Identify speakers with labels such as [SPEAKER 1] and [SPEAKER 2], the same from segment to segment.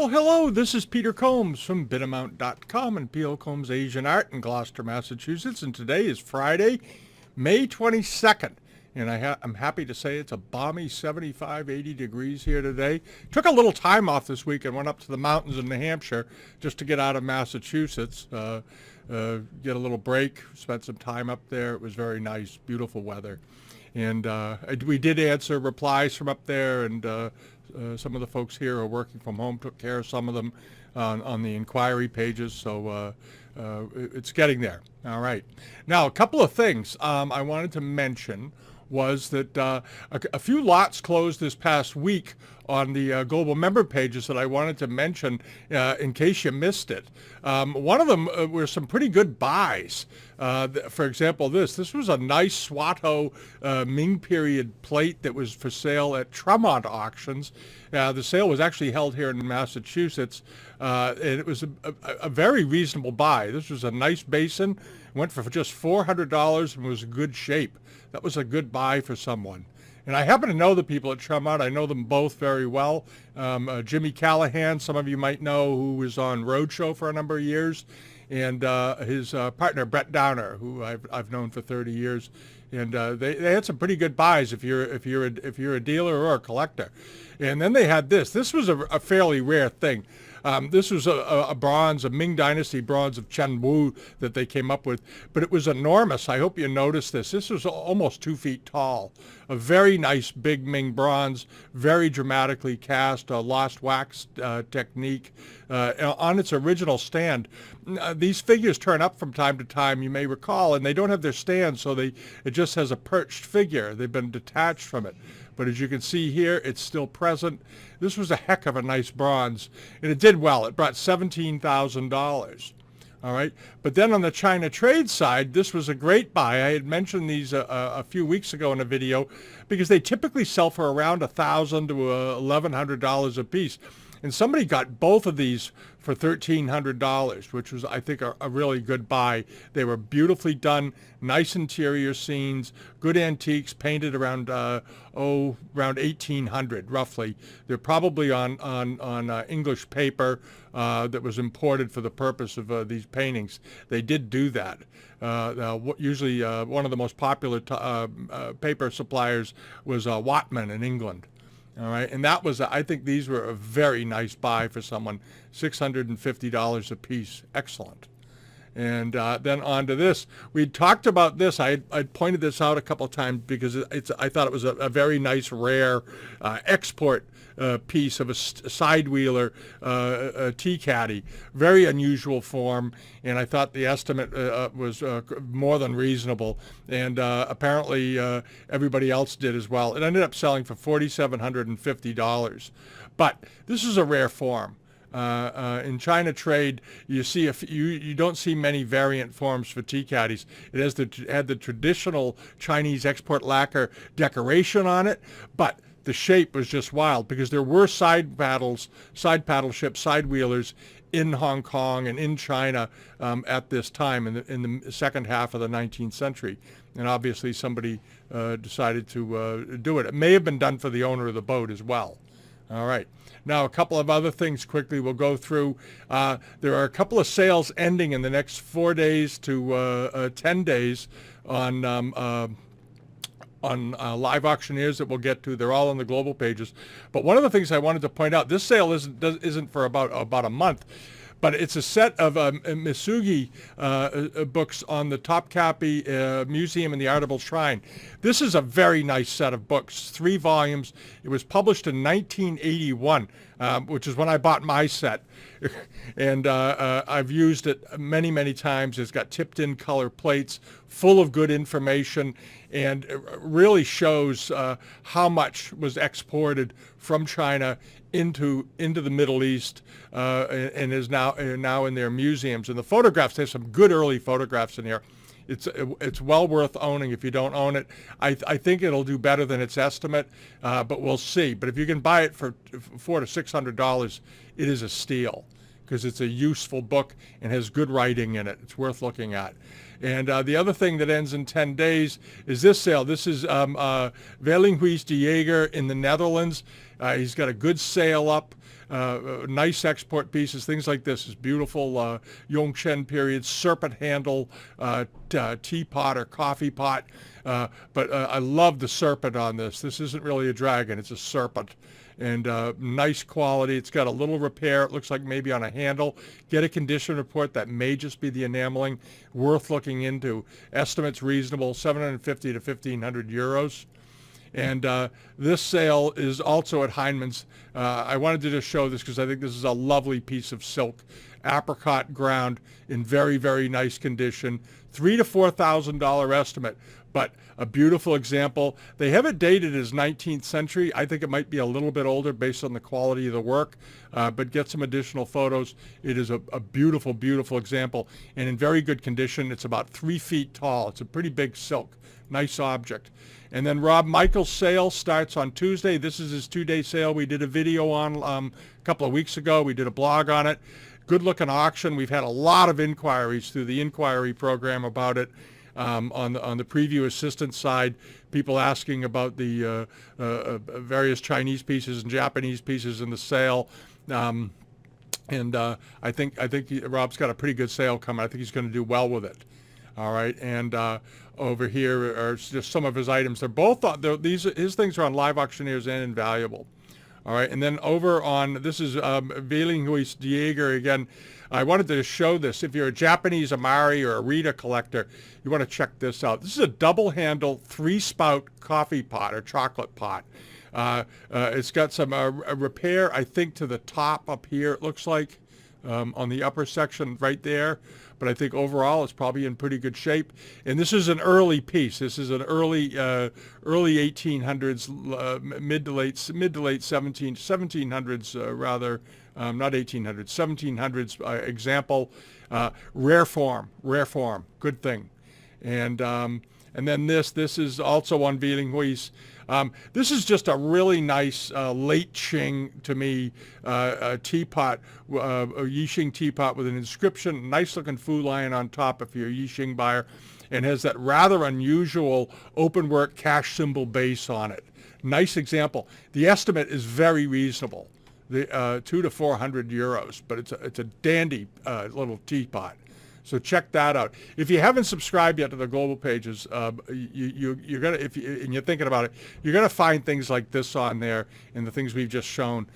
[SPEAKER 1] Well, hello, this is Peter Combs from Bidamount.com and P.O. Combs Asian Art in Gloucester, Massachusetts, and today is Friday, May 22nd, and I'm happy to say it's a balmy 75, 80 degrees here today. Took a little time off this week and went up to the mountains in New Hampshire just to get out of Massachusetts, get a little break, spent some time up there. It was very nice, beautiful weather. And we did answer replies from up there, and some of the folks here are working from home, took care of some of them on the inquiry pages, so it's getting there. All right. Now, a couple of things I wanted to mention was that a few lots closed this past week on the global member pages that I wanted to mention in case you missed it. One of them were some pretty good buys. For example, this was a nice Swato Ming period plate that was for sale at Tremont Auctions. The sale was actually held here in Massachusetts, and it was a very reasonable buy. This was a nice basin, went for just $400 and was in good shape. That was a good buy for someone. And I happen to know the people at Tremont. I know them both very well. Jimmy Callahan, some of you might know, who was on Roadshow for a number of years, and his partner Brett Downer, who I've known for 30 years. And they had some pretty good buys if you're a dealer or a collector. And then they had this. This was a fairly rare thing. This was a bronze, a Ming Dynasty bronze of Chen Wu that they came up with, but it was enormous. I hope you noticed this. This was almost 2 feet tall. A very nice big Ming bronze, very dramatically cast, a lost wax technique on its original stand. These figures turn up from time to time, you may recall, and they don't have their stand, so it just has a perched figure. They've been detached from it. But as you can see here, it's still present. This was a heck of a nice bronze, and it did well. It brought $17,000. All right. But then on the China trade side, this was a great buy. I had mentioned these a few weeks ago in a video because they typically sell for around $1,000 to $1,100 a piece. And somebody got both of these for $1,300, which was, I think, a really good buy. They were beautifully done, nice interior scenes, good antiques, painted around around 1800 roughly. They're probably on English paper that was imported for the purpose of these paintings. They did do that. Usually, one of the most popular paper suppliers was Watman in England. All right, and that was, I think these were a very nice buy for someone, $650 a piece. Excellent. And then on to this. We had talked about this. I pointed this out a couple of times because I thought it was a very nice, rare export piece of a side wheeler tea caddy. Very unusual form, and I thought the estimate was more than reasonable. And apparently everybody else did as well. It ended up selling for $4,750. But this is a rare form. In China trade, you see you don't see many variant forms for tea caddies. It had the traditional Chinese export lacquer decoration on it, but the shape was just wild because there were side paddle ships, side wheelers in Hong Kong and in China at this time in the second half of the 19th century. And obviously somebody decided to do it. It may have been done for the owner of the boat as well. All right. Now, a couple of other things quickly we'll go through. There are a couple of sales ending in the next 4 days to 10 days on live auctioneers that we'll get to. They're all on the global pages. But one of the things I wanted to point out, this sale isn't for about a month, but it's a set of Misugi books on the Topkapi Museum and the Artable Shrine. This is a very nice set of books, 3 volumes. It was published in 1981, which is when I bought my set. And I've used it many, many times. It's got tipped-in color plates, full of good information, and it really shows how much was exported from China into the Middle East and is now in their museums. And the photographs, there's some good early photographs in here. It's well worth owning if you don't own it. I think it'll do better than its estimate, but we'll see. But if you can buy it for $400 to $600, it is a steal because it's a useful book and has good writing in it. It's worth looking at. And the other thing that ends in 10 days is this sale. This is Veilinghuis de Jager in the Netherlands. He's got a good sale up. Nice export pieces, things like this. This beautiful Yongchen period serpent handle teapot or coffee pot. But I love the serpent on this. This isn't really a dragon, it's a serpent. And nice quality. It's got a little repair. It looks like maybe on a handle. Get a condition report. That may just be the enameling. Worth looking into. Estimates reasonable, 750 to 1,500 euros. And this sale is also at Heineman's. I wanted to just show this because I think this is a lovely piece of silk. Apricot ground in very, very nice condition. $3,000 to $4,000 estimate, but a beautiful example. They have it dated as 19th century. I think it might be a little bit older based on the quality of the work, but get some additional photos. It is a beautiful, beautiful example and in very good condition. It's about 3 feet tall. It's a pretty big silk. Nice object. And then Rob Michael's sale starts on Tuesday. This is his 2-day sale. We did a video on a couple of weeks ago. We did a blog on it. Good looking auction. We've had a lot of inquiries through the inquiry program about it. On the preview assistance side, people asking about the various Chinese pieces and Japanese pieces in the sale. I think Rob's got a pretty good sale coming. I think he's going to do well with it. All right, and over here are just some of his items. They're both his things are on Live Auctioneers and Invaluable. All right, and then over on, this is Wählinghuis Jäger again. I wanted to show this. If you're a Japanese imari or Arita collector, you want to check this out. This is a double-handle 3-spout coffee pot or chocolate pot. It's got some a repair, I think, to the top up here, it looks like, on the upper section right there. But I think overall it's probably in pretty good shape. And this is an early piece. This is an early 1800s, mid to late 1700s rather, not 1800s, 1700s example. Rare form, good thing. And then this is also on Wählinghuis. This is just a really nice late Qing, to me, teapot, a Yixing teapot with an inscription, nice looking Fu Lion on top if you're a Yixing buyer, and has that rather unusual openwork cash symbol base on it. Nice example. The estimate is very reasonable, the 200 to 400 euros, but it's a dandy little teapot. So check that out. If you haven't subscribed yet to the global pages, you're gonna, and you're thinking about it, you're gonna find things like this on there and the things we've just shown,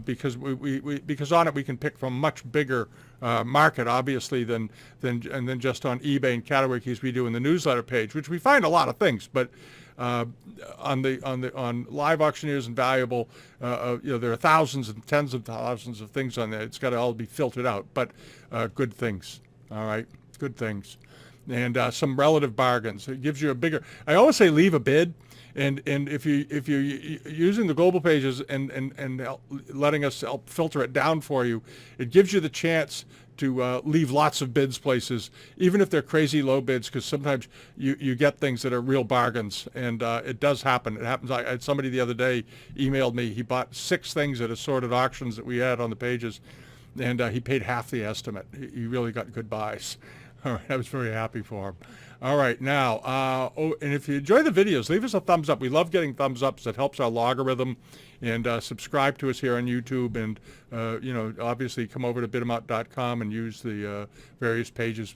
[SPEAKER 1] because because on it we can pick from a much bigger market, obviously, than just on eBay and CATAWIKI as we do in the newsletter page, which we find a lot of things, but. On Live Auctioneers and Valuable, there are thousands and tens of thousands of things on there. It's got to all be filtered out, but good things. All right, good things, and some relative bargains. It gives you a bigger. I always say leave a bid, and if you're using the global pages and letting us help filter it down for you, it gives you the chance to leave lots of bids places, even if they're crazy low bids, because sometimes you get things that are real bargains, and it does happen. It happens. I had somebody the other day emailed me. He bought 6 things at assorted auctions that we had on the pages, and he paid half the estimate. He really got good buys. All right, I was very happy for him. All right, now, and if you enjoy the videos, leave us a thumbs up. We love getting thumbs ups. It helps our logarithm. And subscribe to us here on YouTube. And, obviously come over to Bidamount.com and use the various pages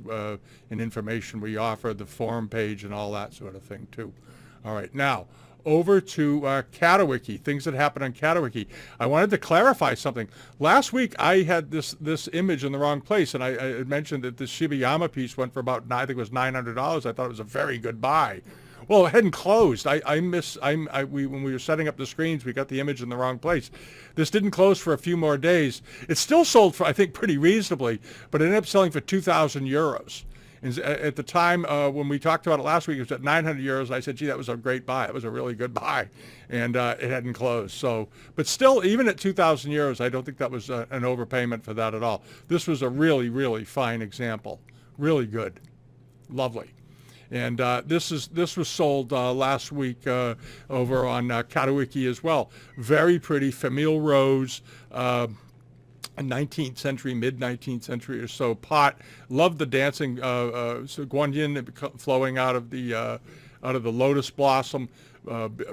[SPEAKER 1] and information we offer, the forum page and all that sort of thing, too. All right, now, over to CATAWIKI, things that happen on CATAWIKI. I wanted to clarify something. Last week I had this image in the wrong place, and I mentioned that this Shibayama piece went for about, I think it was $900. I thought it was a very good buy. Well, it hadn't closed. When we were setting up the screens, we got the image in the wrong place. This didn't close for a few more days. It still sold for, I think, pretty reasonably, but it ended up selling for 2,000 euros. At the time when we talked about it last week, it was at 900 euros. I said, gee, that was a great buy. It was a really good buy. And it hadn't closed. So, but still, even at 2,000 euros, I don't think that was an overpayment for that at all. This was a really, really fine example. Really good. Lovely. And this was sold last week over on CATAWIKI as well. Very pretty Famille Rose. 19th century, mid-19th century or so pot. Love the dancing guanyin flowing out of the lotus blossom.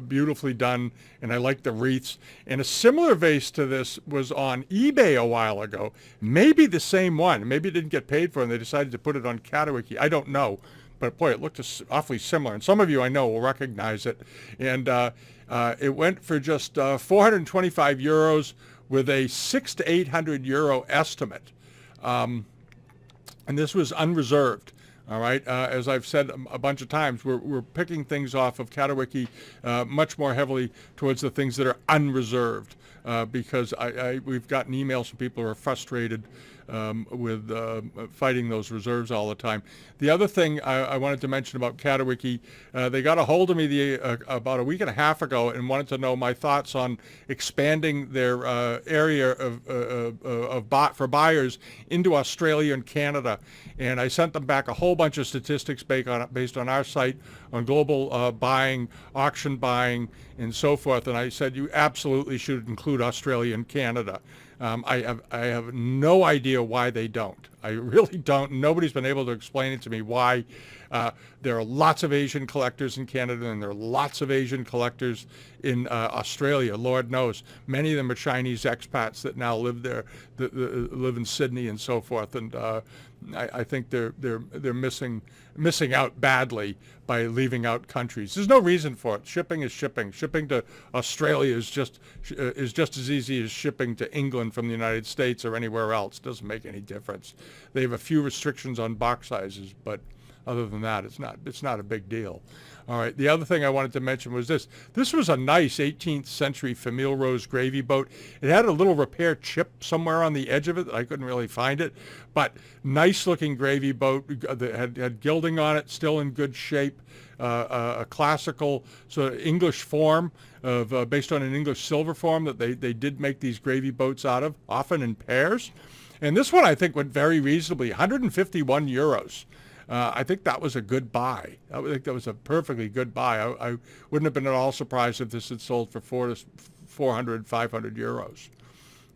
[SPEAKER 1] beautifully done, and I like the wreaths. And a similar vase to this was on eBay a while ago. Maybe the same one. Maybe it didn't get paid for, and they decided to put it on CATAWIKI. I don't know. But boy, it looked awfully similar. And some of you I know will recognize it. And it went for just 425 euros with a 600 to 800 euro estimate. And this was unreserved. All right. As I've said a bunch of times, we're picking things off of CATAWIKI much more heavily towards the things that are unreserved because we've gotten emails from people who are frustrated with fighting those reserves all the time. The other thing I wanted to mention about CATAWIKI, they got a hold of me about a week and a half ago and wanted to know my thoughts on expanding their area for buyers into Australia and Canada. And I sent them back a whole bunch of statistics based on our site on global buying, auction buying, and so forth. And I said, you absolutely should include Australia and Canada. I have no idea why they don't. I really don't. Nobody's been able to explain it to me why. There are lots of Asian collectors in Canada, and there are lots of Asian collectors in Australia. Lord knows, many of them are Chinese expats that now live there, that live in Sydney and so forth. And I think they're missing out badly by leaving out countries. There's no reason for it. Shipping is shipping. Shipping to Australia is just as easy as shipping to England from the United States or anywhere else. It doesn't make any difference. They have a few restrictions on box sizes, but other than that, it's not a big deal. All right. The other thing I wanted to mention was this. This was a nice 18th century Famille Rose gravy boat. It had a little repair chip somewhere on the edge of it. I couldn't really find it, but nice looking gravy boat that had gilding on it, still in good shape. A classical sort of English form of based on an English silver form that they did make these gravy boats out of, often in pairs. And this one I think went very reasonably, 151 euros. I think that was a good buy. I think that was a perfectly good buy. I wouldn't have been at all surprised if this had sold for 400, 500 euros.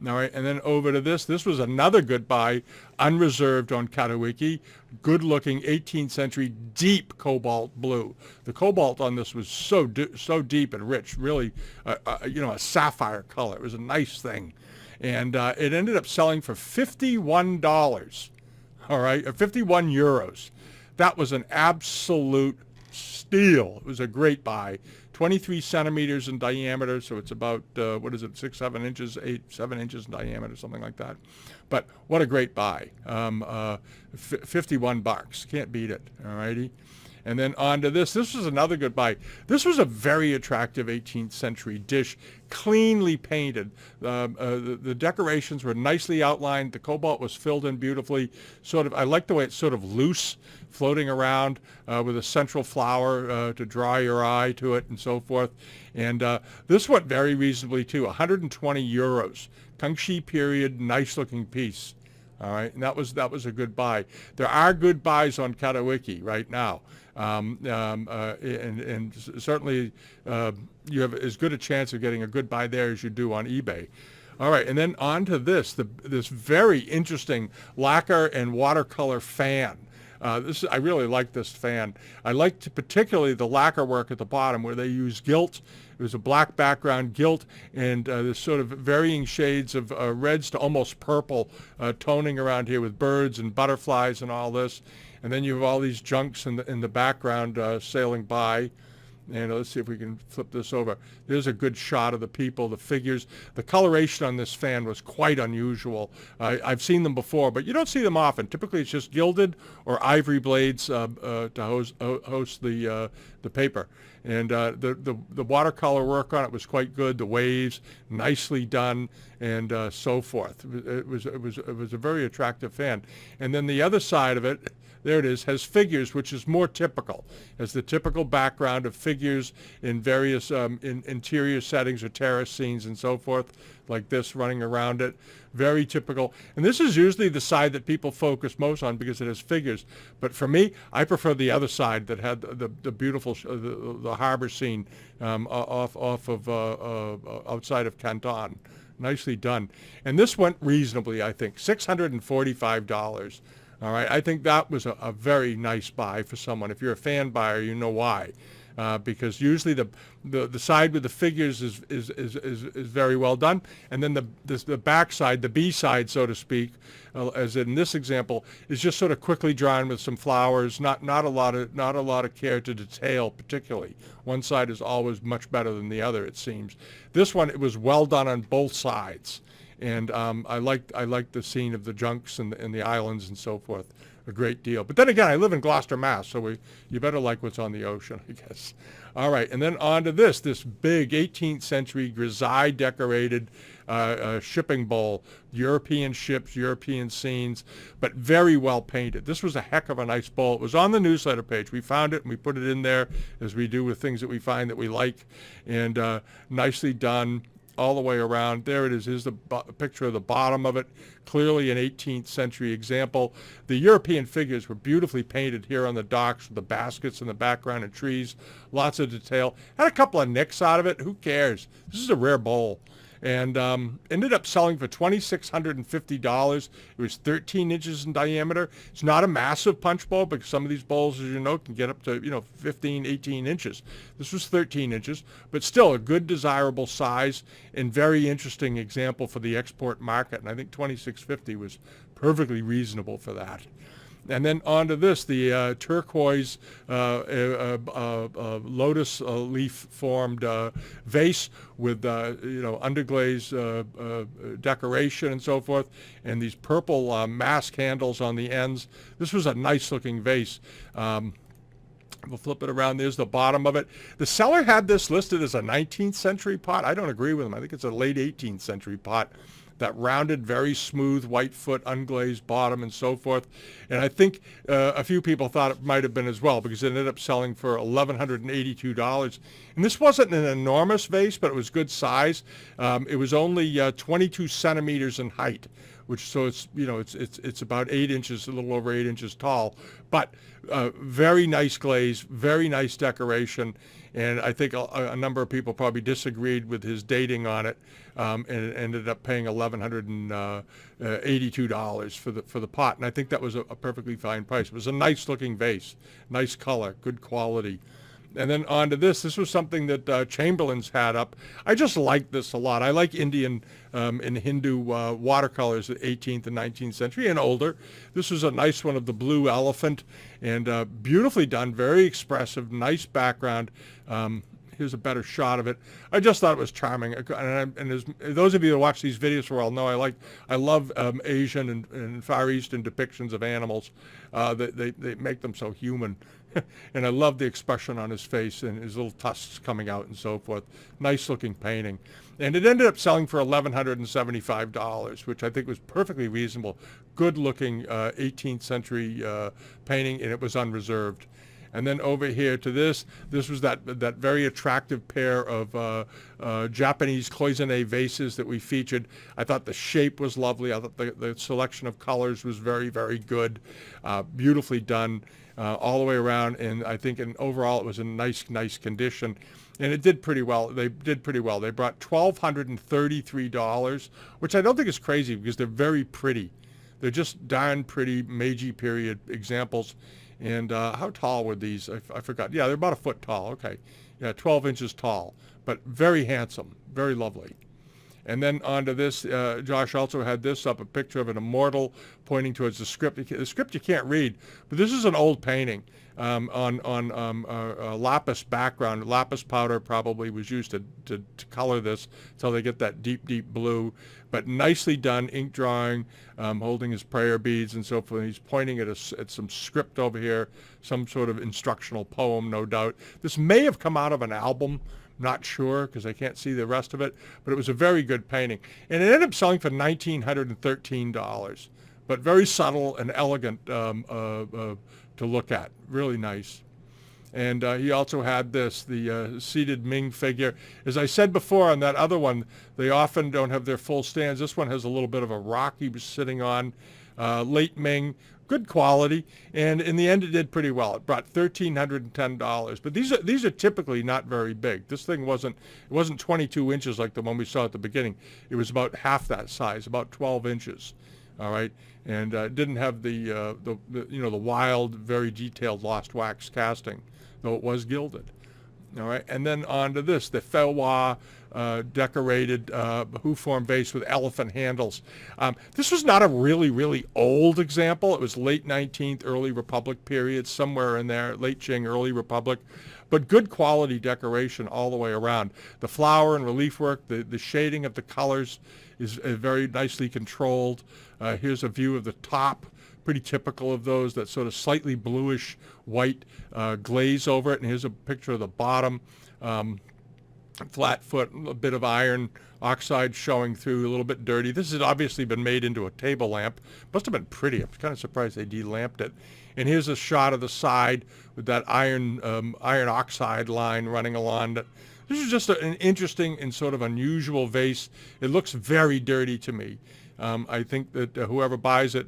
[SPEAKER 1] All right, and then over to this. This was another good buy, unreserved on CATAWIKI. Good-looking 18th century deep cobalt blue. The cobalt on this was so deep and rich, really, a sapphire color. It was a nice thing, and it ended up selling for $51. All right, 51 euros. That was an absolute steal. It was a great buy. 23 centimeters in diameter, so it's about, 7 inches in diameter, something like that. But what a great buy. $51. Can't beat it, all righty? And then on to this. This was another good buy. This was a very attractive 18th century dish, cleanly painted. The decorations were nicely outlined. The cobalt was filled in beautifully. I like the way it's sort of loose, floating around with a central flower to draw your eye to it and so forth. And this went very reasonably too, 120 euros. Kangxi period, nice looking piece. All right, and that was a good buy. There are good buys on CATAWIKI right now, and certainly you have as good a chance of getting a good buy there as you do on eBay. All right, and then on to this very interesting lacquer and watercolor fan. I really like this fan. I liked particularly the lacquer work at the bottom where they use gilt. It was a black background, gilt, and this sort of varying shades of reds to almost purple toning around here with birds and butterflies and all this. And then you have all these junks in the background sailing by. And let's see if we can flip this over. There's a good shot of the people, the figures. The coloration on this fan was quite unusual. I've seen them before, but you don't see them often. Typically, it's just gilded or ivory blades to host the paper. And the watercolor work on it was quite good. The waves, nicely done, and so forth. It was a very attractive fan. And then the other side of it, there it is, has figures, which is more typical, has the typical background of figures in various in interior settings or terrace scenes and so forth, like this running around it. Very typical. And this is usually the side that people focus most on because it has figures. But for me, I prefer the other side that had the beautiful, the harbor scene off of outside of Canton. Nicely done. And this went reasonably, I think, $645. All right, I think that was a very nice buy for someone. If you're a fan buyer, you know why. because usually the side with the figures is very well done, and then the back side, the B side, so to speak, as in this example, is just sort of quickly drawn with some flowers, not a lot of care to detail particularly. One side is always much better than the other, it seems. This one, it was well done on both sides, and I liked the scene of the junks and the islands and so forth a great deal. But then again, I live in Gloucester, Mass, so you better like what's on the ocean, I guess. All right, and then on to this big 18th century grisaille decorated shipping bowl, European ships, European scenes, but very well painted. This was a heck of a nice bowl. It was on the newsletter page. We found it and we put it in there, as we do with things that we find that we like, and nicely done all the way around. There it is. Here's the picture of the bottom of it. Clearly an 18th century example. The European figures were beautifully painted here on the docks with the baskets in the background and trees. Lots of detail. Had a couple of nicks out of it. Who cares? This is a rare bowl. And ended up selling for $2,650. It was 13 inches in diameter. It's not a massive punch bowl, because some of these bowls, as you know, can get up to 15, 18 inches. This was 13 inches, but still a good, desirable size and very interesting example for the export market. And I think $2,650 was perfectly reasonable for that. And then onto this, the turquoise lotus leaf formed vase with underglaze decoration and so forth, and these purple mask handles on the ends. This was a nice looking vase. We'll flip it around. There's the bottom of it. The seller had this listed as a 19th century pot. I don't agree with him. I think it's a late 18th century pot. That rounded, very smooth, white foot, unglazed bottom, and so forth. And I think a few people thought it might have been as well, because it ended up selling for $1,182. And this wasn't an enormous vase, but it was good size. It was only 22 centimeters in height, so it's about 8 inches, a little over 8 inches tall. But very nice glaze, very nice decoration. And I think a number of people probably disagreed with his dating on it, and it ended up paying $1,182 for the pot. And I think that was a perfectly fine price. It was a nice looking vase, nice color, good quality. And then on to this. This was something that Chamberlain's had up. I just like this a lot. I like Indian and Hindu watercolors of the 18th and 19th century and older. This was a nice one of the blue elephant, and beautifully done, very expressive, nice background. Here's a better shot of it. I just thought it was charming. And as those of you that watch these videos for a while know, I love Asian and Far Eastern depictions of animals. They make them so human. And I love the expression on his face and his little tusks coming out and so forth. Nice looking painting. And it ended up selling for $1,175, which I think was perfectly reasonable. Good looking 18th century painting, and it was unreserved. And then over here to this was that very attractive pair of Japanese cloisonné vases that we featured. I thought the shape was lovely. I thought the selection of colors was very, very good, beautifully done all the way around. And I think overall it was in nice condition. And it did pretty well. They did pretty well. They brought $1,233, which I don't think is crazy, because they're very pretty. They're just darn pretty Meiji period examples. And how tall were these? I forgot. Yeah, they're about a foot tall. Okay. Yeah, 12 inches tall, but very handsome, very lovely. And then onto this, Josh also had this up, a picture of an immortal pointing towards the script. The script you can't read, but this is an old painting on a lapis background. Lapis powder probably was used to color this until they get that deep blue. But nicely done, ink drawing, holding his prayer beads and so forth. He's pointing at some script over here, some sort of instructional poem, no doubt. This may have come out of an album. Not sure, because I can't see the rest of it, but it was a very good painting. And it ended up selling for $1,913, but very subtle and elegant to look at. Really nice. And he also had the seated Ming figure. As I said before on that other one, they often don't have their full stands. This one has a little bit of a rock he was sitting on. Late Ming, good quality, and in the end it did pretty well. It brought $1,310, but these are typically not very big. This thing wasn't 22 inches like the one we saw at the beginning. It was about half that size, about 12 inches. All right, and didn't have the wild, very detailed lost wax casting, though it was gilded. All right, and then on to this, the Felwa decorated Hu-form vase with elephant handles. This was not a really, really old example. It was late 19th, early Republic period, somewhere in there, late Qing, early Republic, but good quality decoration all the way around. The flower and relief work, the shading of the colors is very nicely controlled. Here's a view of the top. Pretty typical of those, that sort of slightly bluish white glaze over it. And here's a picture of the bottom. Flat foot, a bit of iron oxide showing through, a little bit dirty. This has obviously been made into a table lamp. Must have been pretty. I'm kind of surprised they de-lamped it. And here's a shot of the side with that iron oxide line running along it. This is just an interesting and sort of unusual vase. It looks very dirty to me. I think that whoever buys it,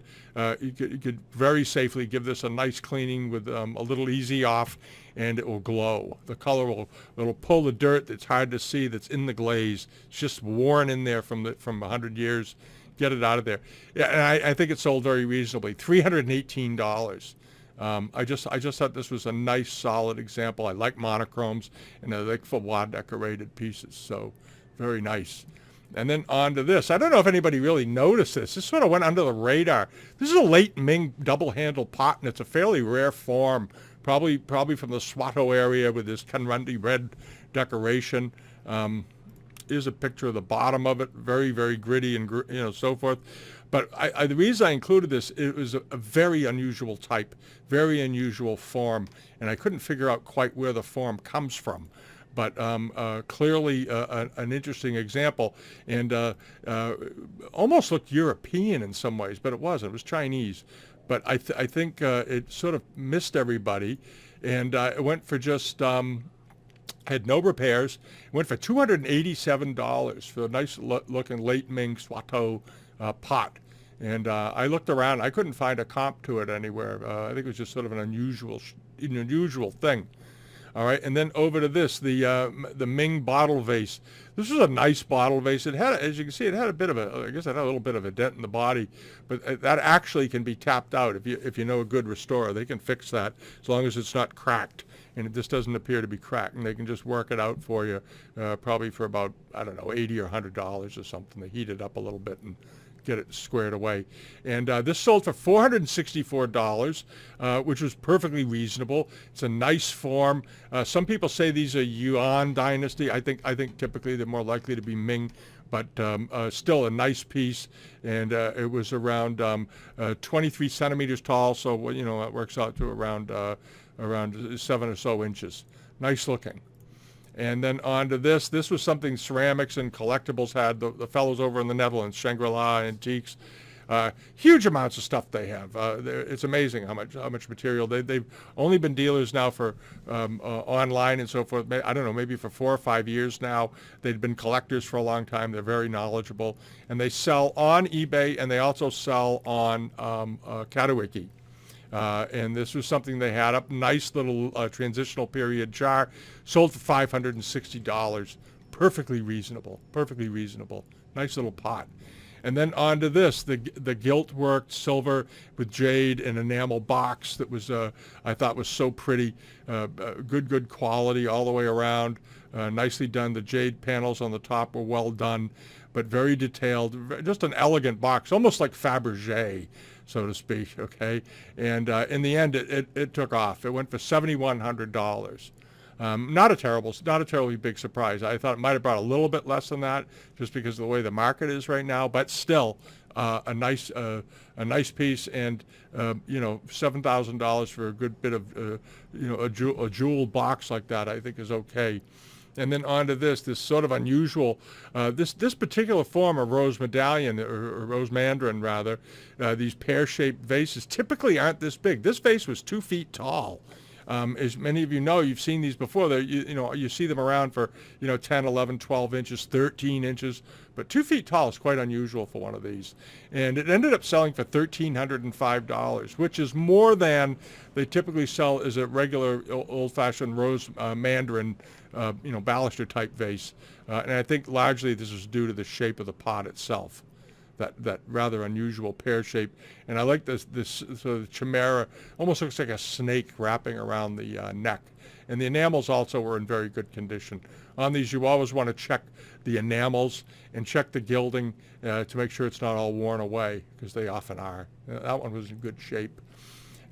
[SPEAKER 1] you could very safely give this a nice cleaning with a little easy off, and it will glow. The color it'll pull the dirt that's hard to see that's in the glaze. It's just worn in there from 100 years. Get it out of there. Yeah, and I think it sold very reasonably, $318. I just thought this was a nice, solid example. I like monochromes, and I like Fawad decorated pieces, so very nice. And then on to this. I don't know if anybody really noticed this. This sort of went under the radar. This is a late Ming double-handled pot, and it's a fairly rare form, probably from the Swato area with this Kanrundi red decoration. Here's a picture of the bottom of it, very, very gritty and so forth. But the reason I included this, it was a very unusual type, very unusual form, and I couldn't figure out quite where the form comes from. But clearly an interesting example, and almost looked European in some ways, but it wasn't. It was Chinese. But I think it sort of missed everybody, and it went for just, had no repairs. It went for $287 for a nice looking late Ming Swato pot. And I looked around. I couldn't find a comp to it anywhere. I think it was just sort of an unusual thing. All right, and then over to this, the Ming bottle vase. This was a nice bottle vase. It had, as you can see, it had a bit of a, I guess it had a little bit of a dent in the body, but that actually can be tapped out if you know a good restorer. They can fix that as long as it's not cracked, and this doesn't appear to be cracked, and they can just work it out for you, probably for about, I don't know, $80 or $100 or something. They heat it up a little bit and get it squared away. And this sold for $464, which was perfectly reasonable. It's a nice form. Some people say these are Yuan dynasty. I think typically they're more likely to be Ming, but still a nice piece. And it was around 23 centimeters tall, so it works out to around 7 or so inches. Nice looking. And then on to this. This was something ceramics and collectibles had. The fellows over in the Netherlands, Shangri-La Antiques, huge amounts of stuff they have. It's amazing how much material. They've only been dealers now for online and so forth. I don't know, maybe for 4 or 5 years now. They've been collectors for a long time. They're very knowledgeable, and they sell on eBay, and they also sell on CATAWIKI. And this was something they had up. Nice little transitional period jar. Sold for $560. Perfectly reasonable. Perfectly reasonable. Nice little pot. And then on to this, the gilt-worked silver with jade and enamel box that was, I thought was so pretty. Good quality all the way around. Nicely done. The jade panels on the top were well done, but very detailed. Just an elegant box, almost like Fabergé, so to speak, okay? And in the end, it took off. It went for $7,100. Not a terribly big surprise. I thought it might have brought a little bit less than that, just because of the way the market is right now. But still, a nice piece, and $7,000 for a good bit of a jewel box like that, I think is okay. And then on to this sort of unusual, this particular form of rose medallion, or rose mandarin rather, these pear-shaped vases typically aren't this big. This vase was 2 feet tall. As many of you know, you've seen these before. You see them around for 10, 11, 12 inches, 13 inches, but 2 feet tall is quite unusual for one of these. And it ended up selling for $1,305, which is more than they typically sell as a regular old-fashioned rose mandarin, baluster type vase. And I think largely this is due to the shape of the pot itself. that rather unusual pear shape. And I like this sort of chimera, almost looks like a snake wrapping around the neck. And the enamels also were in very good condition. On these, you always want to check the enamels and check the gilding to make sure it's not all worn away, because they often are. That one was in good shape.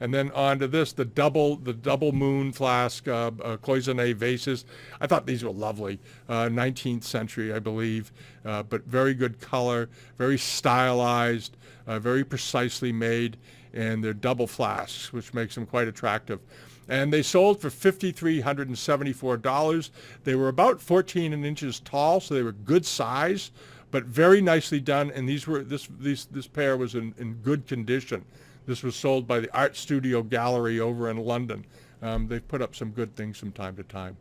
[SPEAKER 1] And then on to this, the double moon flask cloisonné vases. I thought these were lovely, 19th century, I believe, but very good color, very stylized, very precisely made, and they're double flasks, which makes them quite attractive. And they sold for $5,374. They were about 14 inches tall, so they were good size, but very nicely done. And this pair was in good condition. This was sold by the Art Studio Gallery over in London. They've put up some good things from time to time.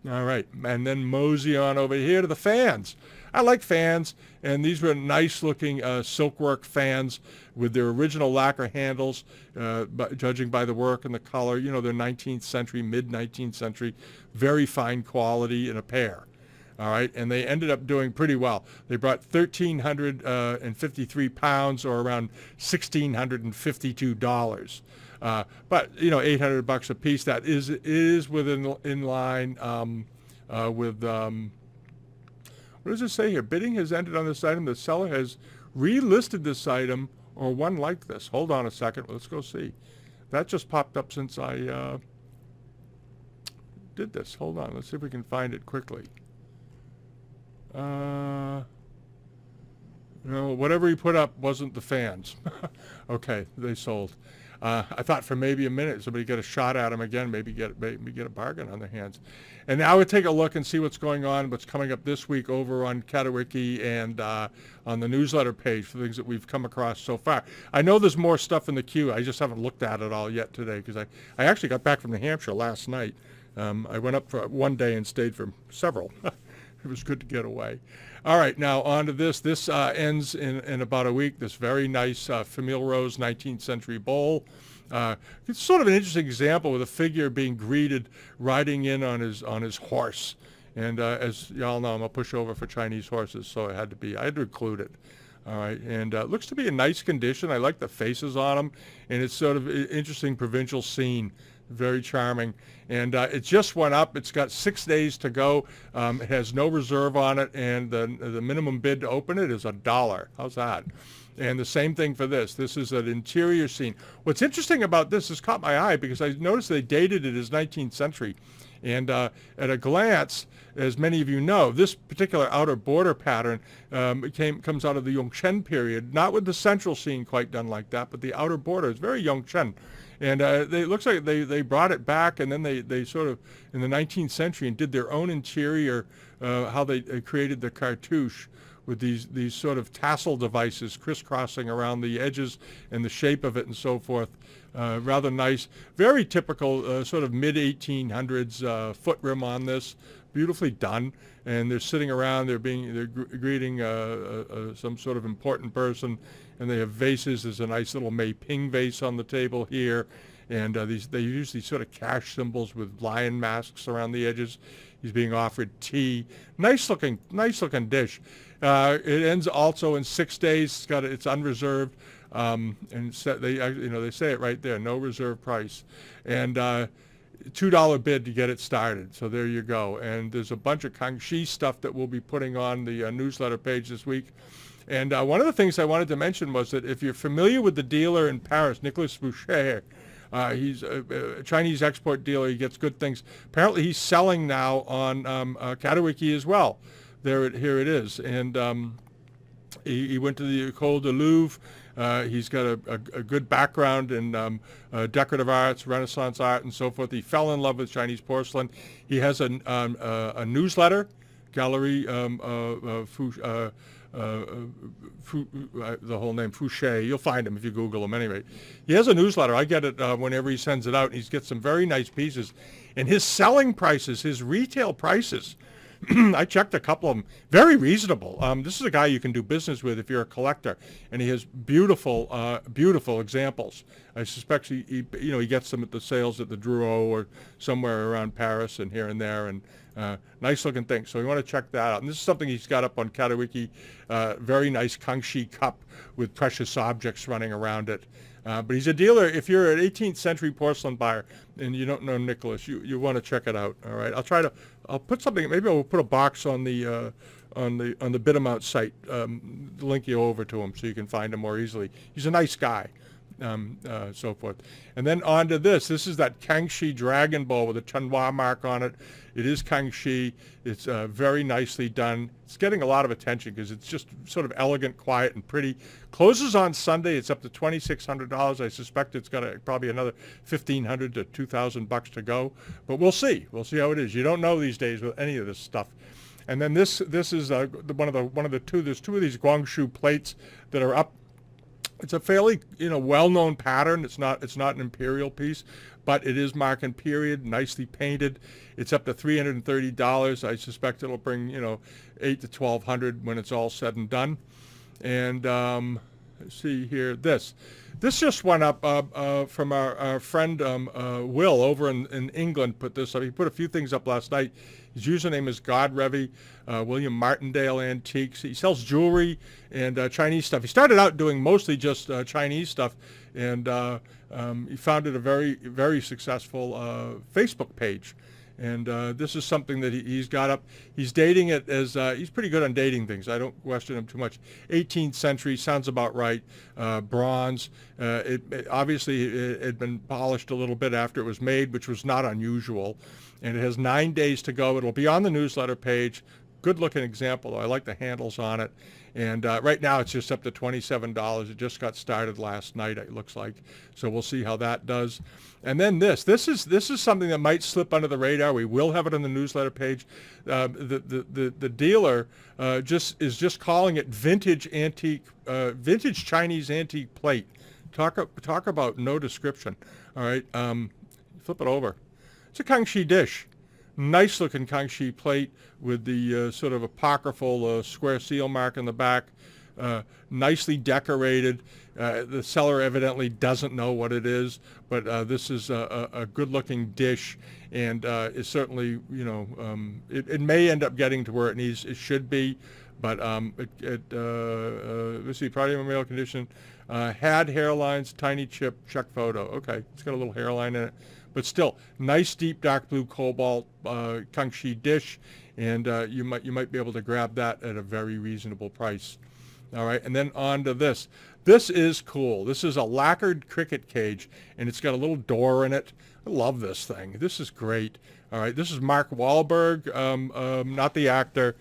[SPEAKER 1] All right, and then mosey on over here to the fans. I like fans, and these were nice-looking silkwork fans with their original lacquer handles, judging by the work and the color. You know, they're 19th century, mid-19th century, very fine quality in a pair. All right, and they ended up doing pretty well. They brought 1,353 pounds, or around $1,652. But you know, $800 a piece. That is in line with what does it say here? Bidding has ended on this item. The seller has relisted this item or one like this. Hold on a second. Let's go see. That just popped up since I did this. Hold on. Let's see if we can find it quickly. No, whatever he put up wasn't the fans. Okay, they sold. I thought for maybe a minute somebody get a shot at him again, maybe get a bargain on their hands. And now we'll take a look and see what's going on, what's coming up this week over on CATAWIKI and on the newsletter page for things that we've come across so far. I know there's more stuff in the queue. I just haven't looked at it all yet today, because I actually got back from New Hampshire last night. I went up for one day and stayed for several. It was good to get away. All right, now on to this. This ends in about a week. This very nice Famille Rose 19th century bowl. It's sort of an interesting example with a figure being greeted riding in on his horse. And as y'all know, I'm a pushover for Chinese horses, so I had to include it. All right, and it looks to be in nice condition. I like the faces on them, and it's sort of an interesting provincial scene. Very charming. And it just went up. It's got 6 days to go. It has no reserve on it, and the minimum bid to open it is $1. How's that? And the same thing for this. This is an interior scene. What's interesting about this has caught my eye, because I noticed they dated it as 19th century. And at a glance, as many of you know, this particular outer border pattern comes out of the Yongchen period, not with the central scene quite done like that, but the outer border is very Yongchen. And it looks like they brought it back, and then they sort of, in the 19th century, and did their own interior, how they created the cartouche with these sort of tassel devices crisscrossing around the edges and the shape of it and so forth. Rather nice. Very typical sort of mid-1800s foot rim on this. Beautifully done. And they're sitting around, they're greeting some sort of important person, and they have vases. There's a nice little Mei Ping vase on the table here, and they use these sort of cash symbols with lion masks around the edges. He's being offered tea. Nice looking dish. It ends also in 6 days. It's unreserved, and they say it right there, no reserve price, and $2 bid to get it started. So there you go. And there's a bunch of Kangxi stuff that we'll be putting on the newsletter page this week. And one of the things I wanted to mention was that if you're familiar with the dealer in Paris, Nicolas Boucher, he's a Chinese export dealer. He gets good things. Apparently he's selling now on CATAWIKI as well. Here it is. And he went to the École de Louvre. He's got a good background in decorative arts, Renaissance art, and so forth. He fell in love with Chinese porcelain. He has a newsletter, Gallery the whole name, Fouché. You'll find him if you Google him anyway. He has a newsletter. I get it whenever he sends it out. He's got some very nice pieces. And his selling prices, his retail prices, I checked a couple of them. Very reasonable. This is a guy you can do business with if you're a collector, and he has beautiful, beautiful examples. I suspect he gets them at the sales at the Drouot or somewhere around Paris and here and there, and nice looking thing. So you want to check that out. And this is something he's got up on CATAWIKI. Very nice Kangxi cup with precious objects running around it. But he's a dealer. If you're an 18th century porcelain buyer and you don't know Nicholas, you want to check it out. All right. I'll put something. Maybe I'll put a box on the Bidamount site. Link you over to him so you can find him more easily. He's a nice guy. So forth. And then on to this. This is that Kangxi Dragon Bowl with a Chanhua mark on it. It is Kangxi. It's very nicely done. It's getting a lot of attention because it's just sort of elegant, quiet, and pretty. Closes on Sunday. It's up to $2,600. I suspect it's got probably another $1,500 to $2,000 to go. But we'll see. We'll see how it is. You don't know these days with any of this stuff. And then this is one of the two. There's two of these Guangzhou plates that are up. It's a fairly well-known pattern. It's not an imperial piece, but it is mark and period, nicely painted. It's up to $330. I suspect it'll bring $800 to $1,200 when it's all said and done. And let's see here. This just went up from our friend Will over in England. Put this up. He put a few things up last night. His username is Godrevy, William Martindale Antiques. He sells jewelry and Chinese stuff. He started out doing mostly just Chinese stuff, and he founded a very, very successful Facebook page. And this is something that he's got up. He's dating it as, he's pretty good on dating things. I don't question him too much. 18th century, sounds about right. Bronze. Obviously, it had been polished a little bit after it was made, which was not unusual. And it has 9 days to go. It'll be on the newsletter page. Good looking example, though. I like the handles on it. And right now it's just up to $27. It just got started last night, it looks like. So we'll see how that does. And then this is something that might slip under the radar. We will have it on the newsletter page. The dealer is just calling it vintage Chinese antique plate. Talk about no description. All right, flip it over. It's a Kangxi dish. Nice looking Kangxi plate with the sort of apocryphal square seal mark in the back. Nicely decorated. The seller evidently doesn't know what it is, but this is a good looking dish, and it's certainly, it may end up getting to where it should be, but let's see, product in mail condition. Had hairlines, tiny chip, check photo. Okay, it's got a little hairline in it. But still, nice deep dark blue cobalt Kangxi dish, and you might be able to grab that at a very reasonable price. All right, and then on to this. This is cool. This is a lacquered cricket cage, and it's got a little door in it. I love this thing. This is great. All right, this is Mark Wahlberg, not the actor.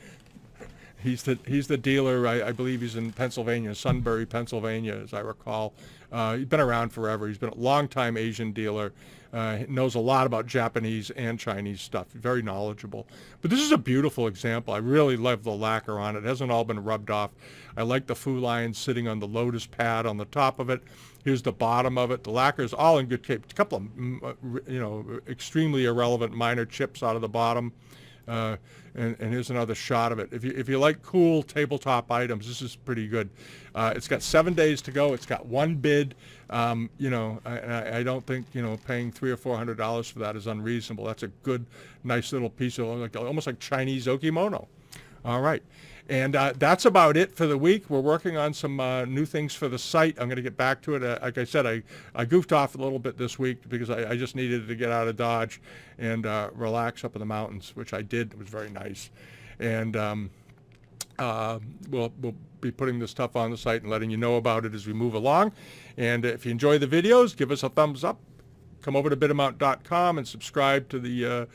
[SPEAKER 1] He's the dealer. I believe he's in Pennsylvania, Sunbury, Pennsylvania, as I recall. He's been around forever. He's been a long-time Asian dealer. He knows a lot about Japanese and Chinese stuff. Very knowledgeable. But this is a beautiful example. I really love the lacquer on it. It hasn't all been rubbed off. I like the Fu lines sitting on the lotus pad on the top of it. Here's the bottom of it. The lacquer is all in good shape. A couple of, extremely irrelevant minor chips out of the bottom. And here's another shot of it. If you like cool tabletop items, this is pretty good. It's got 7 days to go. It's got one bid. I don't think paying $300 or $400 for that is unreasonable. That's a good, nice little piece of almost like Chinese okimono. All right. And that's about it for the week. We're working on some new things for the site. I'm going to get back to it. Like I said, I goofed off a little bit this week because I just needed to get out of Dodge and relax up in the mountains, which I did. It was very nice. And we'll be putting this stuff on the site and letting you know about it as we move along. And if you enjoy the videos, give us a thumbs up. Come over to Bidamount.com and subscribe to the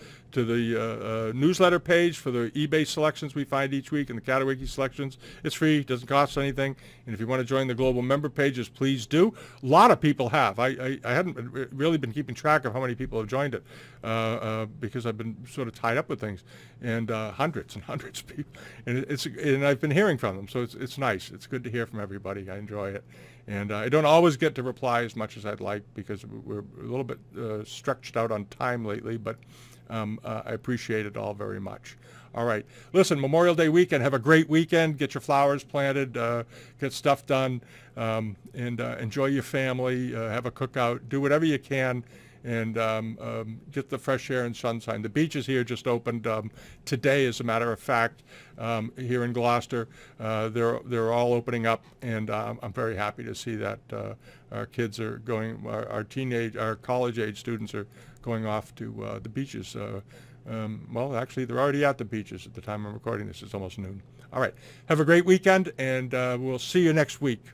[SPEAKER 1] newsletter page for the eBay selections we find each week and the CATAWIKI selections. It's free, doesn't cost anything. And if you want to join the global member pages, please do. A lot of people have. I hadn't really been keeping track of how many people have joined it because I've been sort of tied up with things, and hundreds and hundreds of people. And I've been hearing from them, so it's nice. It's good to hear from everybody. I enjoy it. And I don't always get to reply as much as I'd like because we're a little bit stretched out on time lately, but I appreciate it all very much. All right. Listen, Memorial Day weekend. Have a great weekend. Get your flowers planted. Get stuff done. And enjoy your family. Have a cookout. Do whatever you can. And get the fresh air and sunshine. The beaches here just opened today, as a matter of fact, here in Gloucester. They're all opening up, and I'm very happy to see that our kids are going. Our college-age students are going off to the beaches. Well, actually, they're already at the beaches at the time I'm recording this. It's almost noon. All right. Have a great weekend, and we'll see you next week.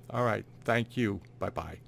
[SPEAKER 1] All right. Thank you. Bye-bye.